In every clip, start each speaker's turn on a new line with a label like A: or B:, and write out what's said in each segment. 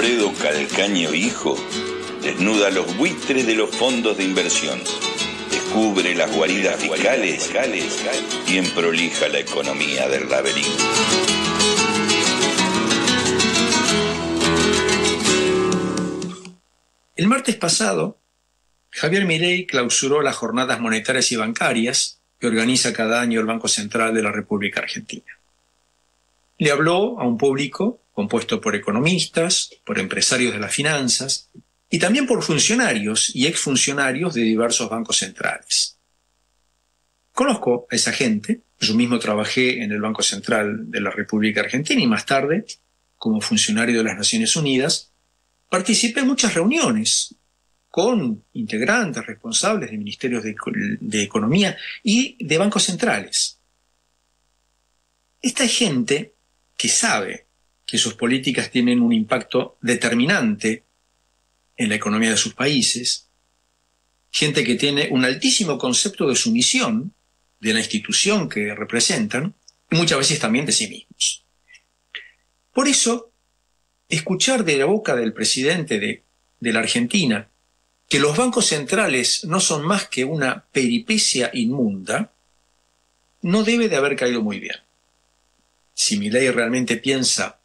A: Alfredo Calcaño hijo desnuda los buitres de los fondos de inversión, descubre las guaridas fiscales y emprolija la economía del laberinto.
B: El martes pasado, Javier Milei clausuró las jornadas monetarias y bancarias que organiza cada año el Banco Central de la República Argentina. Le habló a un público compuesto por economistas, por empresarios de las finanzas y también por funcionarios y exfuncionarios de diversos bancos centrales. Conozco a esa gente, yo mismo trabajé en el Banco Central de la República Argentina y más tarde, como funcionario de las Naciones Unidas, participé en muchas reuniones con integrantes responsables de ministerios de Economía y de bancos centrales. Esta gente que sabe que sus políticas tienen un impacto determinante en la economía de sus países, gente que tiene un altísimo concepto de sumisión de la institución que representan y muchas veces también de sí mismos. Por eso, escuchar de la boca del presidente de la Argentina que los bancos centrales no son más que una peripecia inmunda, no debe de haber caído muy bien. Si Milei realmente piensa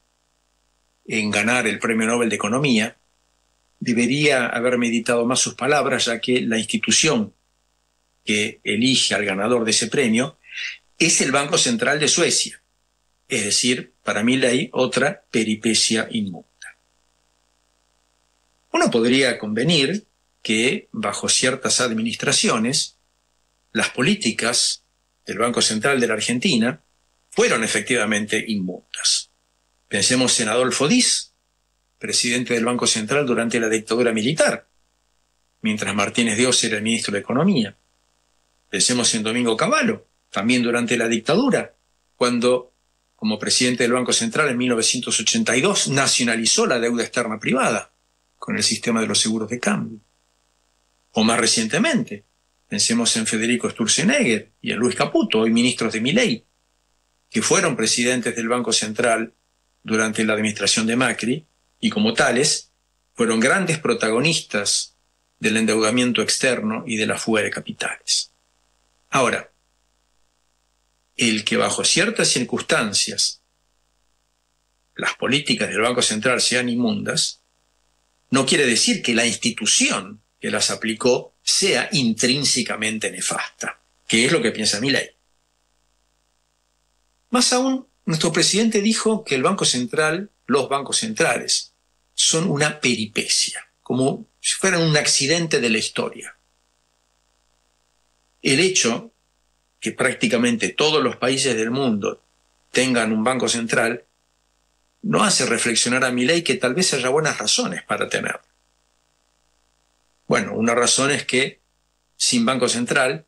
B: en ganar el Premio Nobel de Economía, debería haber meditado más sus palabras, ya que la institución que elige al ganador de ese premio es el Banco Central de Suecia. Es decir, para Milei, otra peripecia inmunda. Uno podría convenir que, bajo ciertas administraciones, las políticas del Banco Central de la Argentina fueron efectivamente inmundas. Pensemos en Adolfo Diz, presidente del Banco Central durante la dictadura militar, mientras Martínez Dios era el ministro de Economía. Pensemos en Domingo Cavallo, también durante la dictadura, cuando, como presidente del Banco Central en 1982, nacionalizó la deuda externa privada con el sistema de los seguros de cambio. O más recientemente, pensemos en Federico Sturzenegger y en Luis Caputo, hoy ministros de Milei, que fueron presidentes del Banco Central durante la administración de Macri y como tales fueron grandes protagonistas del endeudamiento externo y de la fuga de capitales. Ahora, el que bajo ciertas circunstancias las políticas del Banco Central sean inmundas, no quiere decir que la institución que las aplicó sea intrínsecamente nefasta, que es lo que piensa Milei. Más aún, nuestro presidente dijo que el Banco Central, los bancos centrales, son una peripecia, como si fueran un accidente de la historia. El hecho que prácticamente todos los países del mundo tengan un banco central no hace reflexionar a Milei que tal vez haya buenas razones para tenerlo. Bueno, una razón es que sin Banco Central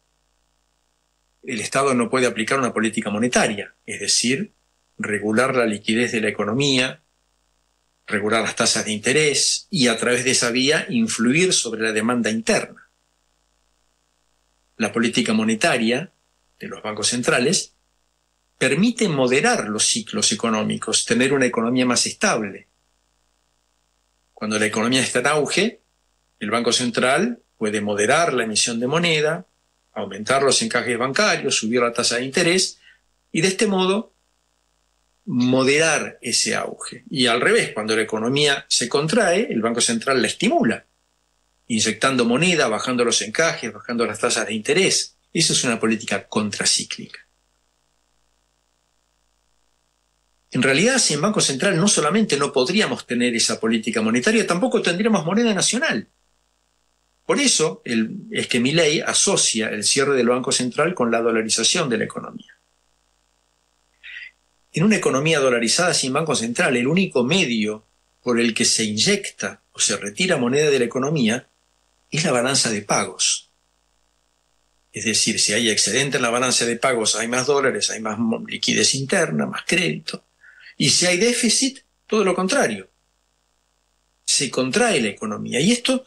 B: el Estado no puede aplicar una política monetaria, es decir, regular la liquidez de la economía, regular las tasas de interés y a través de esa vía influir sobre la demanda interna. La política monetaria de los bancos centrales permite moderar los ciclos económicos, tener una economía más estable. Cuando la economía está en auge, el Banco Central puede moderar la emisión de moneda, aumentar los encajes bancarios, subir la tasa de interés y de este modo moderar ese auge. Y al revés, cuando la economía se contrae, el Banco Central la estimula, inyectando moneda, bajando los encajes, bajando las tasas de interés. Eso es una política contracíclica. En realidad, sin Banco Central no solamente no podríamos tener esa política monetaria, tampoco tendríamos moneda nacional. Por eso es que Milei asocia el cierre del Banco Central con la dolarización de la economía. En una economía dolarizada sin Banco Central, el único medio por el que se inyecta o se retira moneda de la economía es la balanza de pagos. Es decir, si hay excedente en la balanza de pagos, hay más dólares, hay más liquidez interna, más crédito. Y si hay déficit, todo lo contrario. Se contrae la economía. Y esto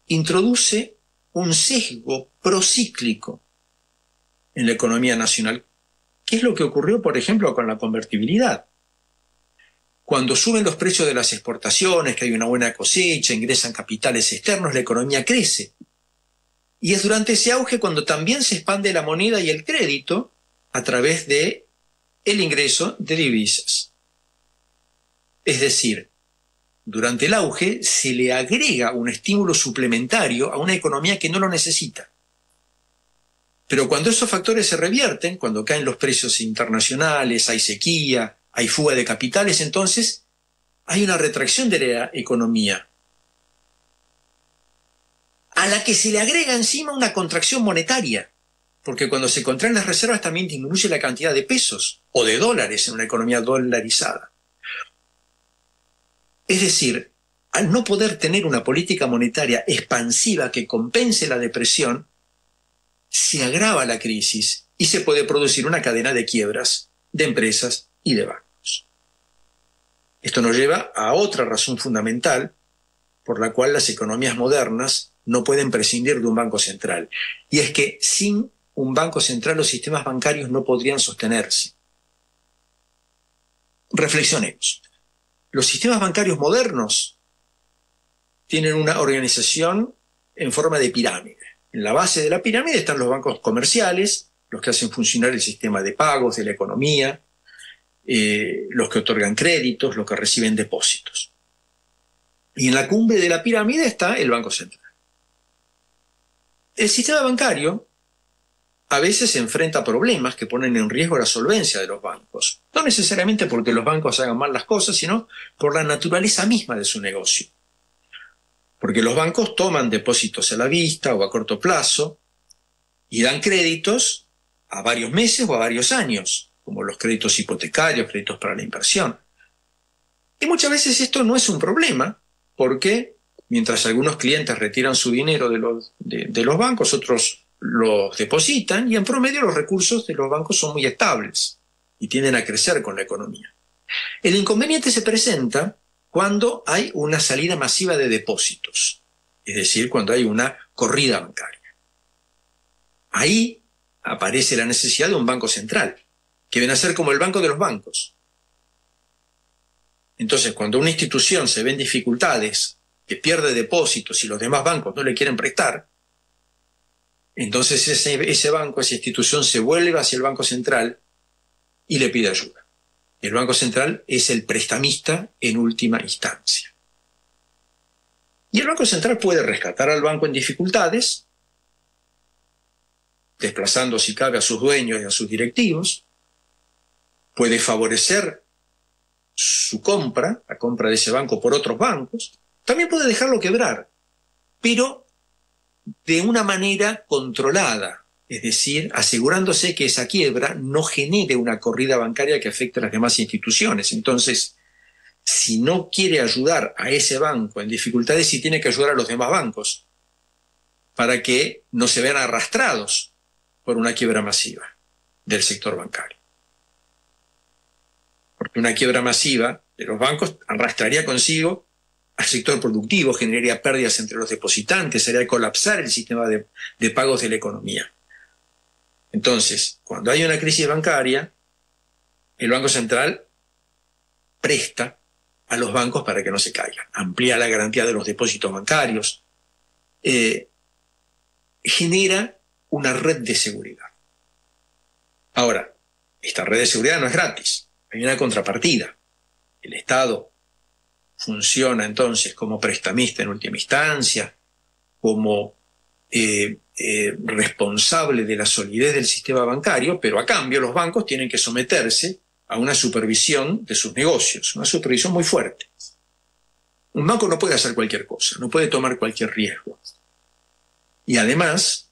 B: introduce un sesgo procíclico en la economía nacional. ¿Qué es lo que ocurrió, por ejemplo, con la convertibilidad? Cuando suben los precios de las exportaciones, que hay una buena cosecha, ingresan capitales externos, la economía crece. Y es durante ese auge cuando también se expande la moneda y el crédito a través de el ingreso de divisas. Es decir, durante el auge se le agrega un estímulo suplementario a una economía que no lo necesita. Pero cuando esos factores se revierten, cuando caen los precios internacionales, hay sequía, hay fuga de capitales, entonces hay una retracción de la economía, a la que se le agrega encima una contracción monetaria, porque cuando se contraen las reservas también disminuye la cantidad de pesos o de dólares en una economía dolarizada. Es decir, al no poder tener una política monetaria expansiva que compense la depresión, se agrava la crisis y se puede producir una cadena de quiebras de empresas y de bancos. Esto nos lleva a otra razón fundamental por la cual las economías modernas no pueden prescindir de un banco central, y es que sin un banco central los sistemas bancarios no podrían sostenerse. Reflexionemos. Los sistemas bancarios modernos tienen una organización en forma de pirámide. En la base de la pirámide están los bancos comerciales, los que hacen funcionar el sistema de pagos de la economía, los que otorgan créditos, los que reciben depósitos. Y en la cumbre de la pirámide está el Banco Central. El sistema bancario a veces se enfrenta a problemas que ponen en riesgo la solvencia de los bancos. No necesariamente porque los bancos hagan mal las cosas, sino por la naturaleza misma de su negocio. Porque los bancos toman depósitos a la vista o a corto plazo y dan créditos a varios meses o a varios años, como los créditos hipotecarios, créditos para la inversión. Y muchas veces esto no es un problema, porque mientras algunos clientes retiran su dinero de los bancos, otros los depositan, y en promedio los recursos de los bancos son muy estables y tienden a crecer con la economía. El inconveniente se presenta cuando hay una salida masiva de depósitos, es decir, cuando hay una corrida bancaria. Ahí aparece la necesidad de un banco central, que viene a ser como el banco de los bancos. Entonces, cuando una institución se ve en dificultades, que pierde depósitos y los demás bancos no le quieren prestar, entonces ese banco, esa institución se vuelve hacia el Banco Central y le pide ayuda. El Banco Central es el prestamista en última instancia. Y el Banco Central puede rescatar al banco en dificultades, desplazando si cabe a sus dueños y a sus directivos, puede favorecer su compra, la compra de ese banco por otros bancos, también puede dejarlo quebrar, pero de una manera controlada, es decir, asegurándose que esa quiebra no genere una corrida bancaria que afecte a las demás instituciones. Entonces, si no quiere ayudar a ese banco en dificultades, sí tiene que ayudar a los demás bancos para que no se vean arrastrados por una quiebra masiva del sector bancario. Porque una quiebra masiva de los bancos arrastraría consigo al sector productivo, generaría pérdidas entre los depositantes, haría colapsar el sistema de pagos de la economía. Entonces, cuando hay una crisis bancaria, el Banco Central presta a los bancos para que no se caigan, amplía la garantía de los depósitos bancarios, genera una red de seguridad. Ahora, esta red de seguridad no es gratis, hay una contrapartida. El Estado funciona entonces como prestamista en última instancia, como responsable de la solidez del sistema bancario, pero a cambio los bancos tienen que someterse a una supervisión de sus negocios, una supervisión muy fuerte. Un banco no puede hacer cualquier cosa, no puede tomar cualquier riesgo. Y además,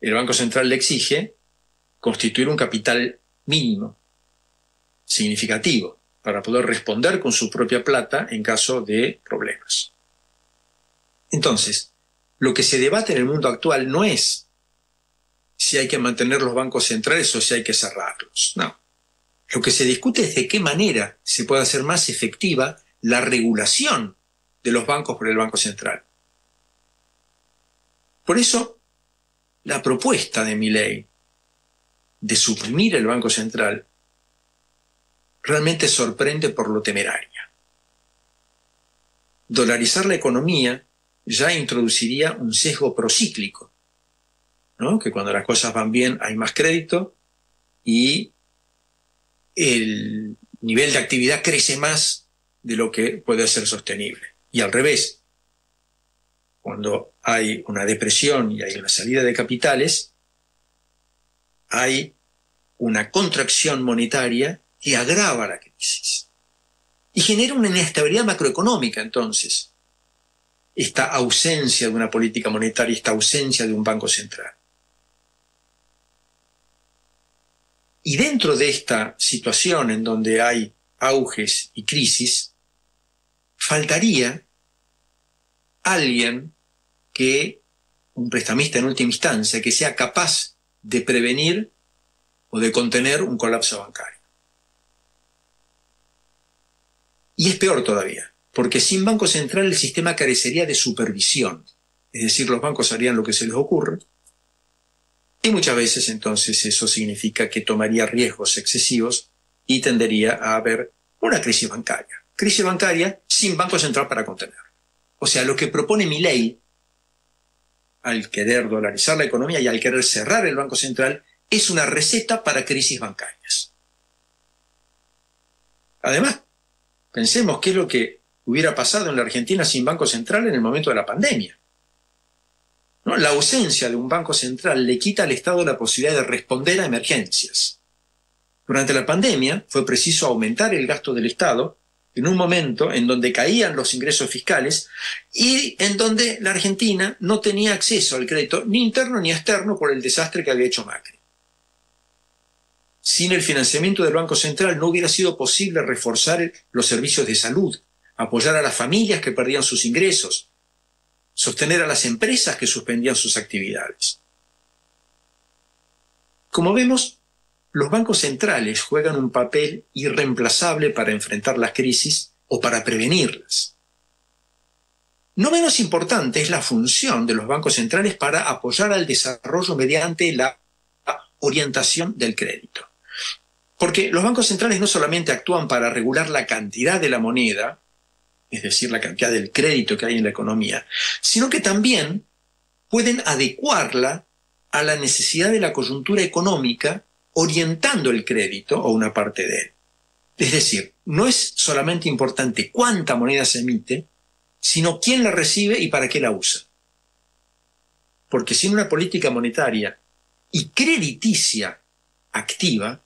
B: el Banco Central le exige constituir un capital mínimo, significativo, para poder responder con su propia plata en caso de problemas. Entonces, lo que se debate en el mundo actual no es si hay que mantener los bancos centrales o si hay que cerrarlos. No. Lo que se discute es de qué manera se puede hacer más efectiva la regulación de los bancos por el Banco Central. Por eso, la propuesta de Milei de suprimir el Banco Central realmente sorprende por lo temeraria. Dolarizar la economía ya introduciría un sesgo procíclico, ¿no? Que cuando las cosas van bien hay más crédito y el nivel de actividad crece más de lo que puede ser sostenible. Y al revés, cuando hay una depresión y hay una salida de capitales, hay una contracción monetaria que agrava la crisis y genera una inestabilidad macroeconómica. Entonces, esta ausencia de una política monetaria, esta ausencia de un banco central. Y dentro de esta situación en donde hay auges y crisis, faltaría alguien un prestamista en última instancia, que sea capaz de prevenir o de contener un colapso bancario. Y es peor todavía, porque sin Banco Central el sistema carecería de supervisión, es decir, los bancos harían lo que se les ocurre, y muchas veces entonces eso significa que tomaría riesgos excesivos y tendería a haber una crisis bancaria. Crisis bancaria sin Banco Central para contener. O sea, lo que propone Milei, al querer dolarizar la economía y al querer cerrar el Banco Central, es una receta para crisis bancarias. Además, pensemos qué es lo que hubiera pasado en la Argentina sin Banco Central en el momento de la pandemia, ¿no? La ausencia de un Banco Central le quita al Estado la posibilidad de responder a emergencias. Durante la pandemia fue preciso aumentar el gasto del Estado en un momento en donde caían los ingresos fiscales y en donde la Argentina no tenía acceso al crédito ni interno ni externo por el desastre que había hecho Macri. Sin el financiamiento del Banco Central no hubiera sido posible reforzar los servicios de salud, apoyar a las familias que perdían sus ingresos, sostener a las empresas que suspendían sus actividades. Como vemos, los bancos centrales juegan un papel irreemplazable para enfrentar las crisis o para prevenirlas. No menos importante es la función de los bancos centrales para apoyar al desarrollo mediante la orientación del crédito. Porque los bancos centrales no solamente actúan para regular la cantidad de la moneda, es decir, la cantidad del crédito que hay en la economía, sino que también pueden adecuarla a la necesidad de la coyuntura económica, orientando el crédito o una parte de él. Es decir, no es solamente importante cuánta moneda se emite, sino quién la recibe y para qué la usa. Porque sin una política monetaria y crediticia activa,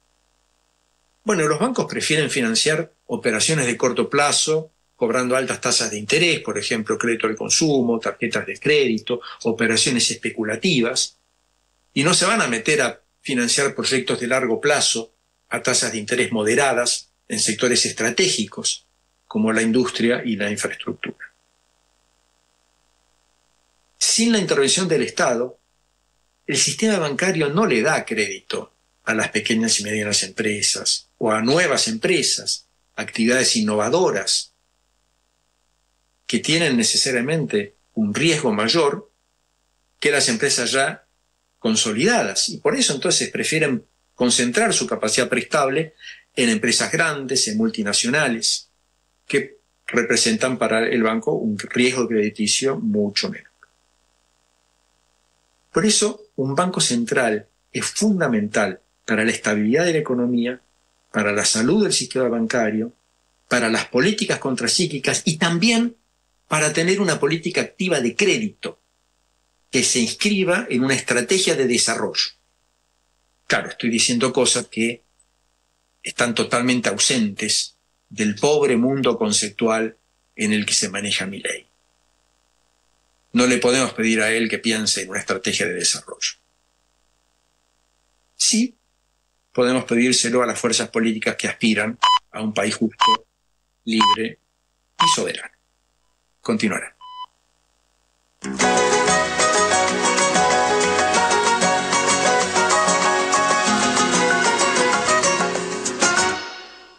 B: bueno, los bancos prefieren financiar operaciones de corto plazo, cobrando altas tasas de interés, por ejemplo, crédito al consumo, tarjetas de crédito, operaciones especulativas, y no se van a meter a financiar proyectos de largo plazo a tasas de interés moderadas en sectores estratégicos, como la industria y la infraestructura. Sin la intervención del Estado, el sistema bancario no le da crédito a las pequeñas y medianas empresas o a nuevas empresas, actividades innovadoras, que tienen necesariamente un riesgo mayor que las empresas ya consolidadas. Y por eso entonces prefieren concentrar su capacidad prestable en empresas grandes, en multinacionales, que representan para el banco un riesgo crediticio mucho menor. Por eso, un banco central es fundamental para la estabilidad de la economía, para la salud del sistema bancario, para las políticas contracíclicas y también para tener una política activa de crédito que se inscriba en una estrategia de desarrollo. Claro, estoy diciendo cosas que están totalmente ausentes del pobre mundo conceptual en el que se maneja Milei. No le podemos pedir a él que piense en una estrategia de desarrollo. Sí, podemos pedírselo a las fuerzas políticas que aspiran a un país justo, libre y soberano. Continuará.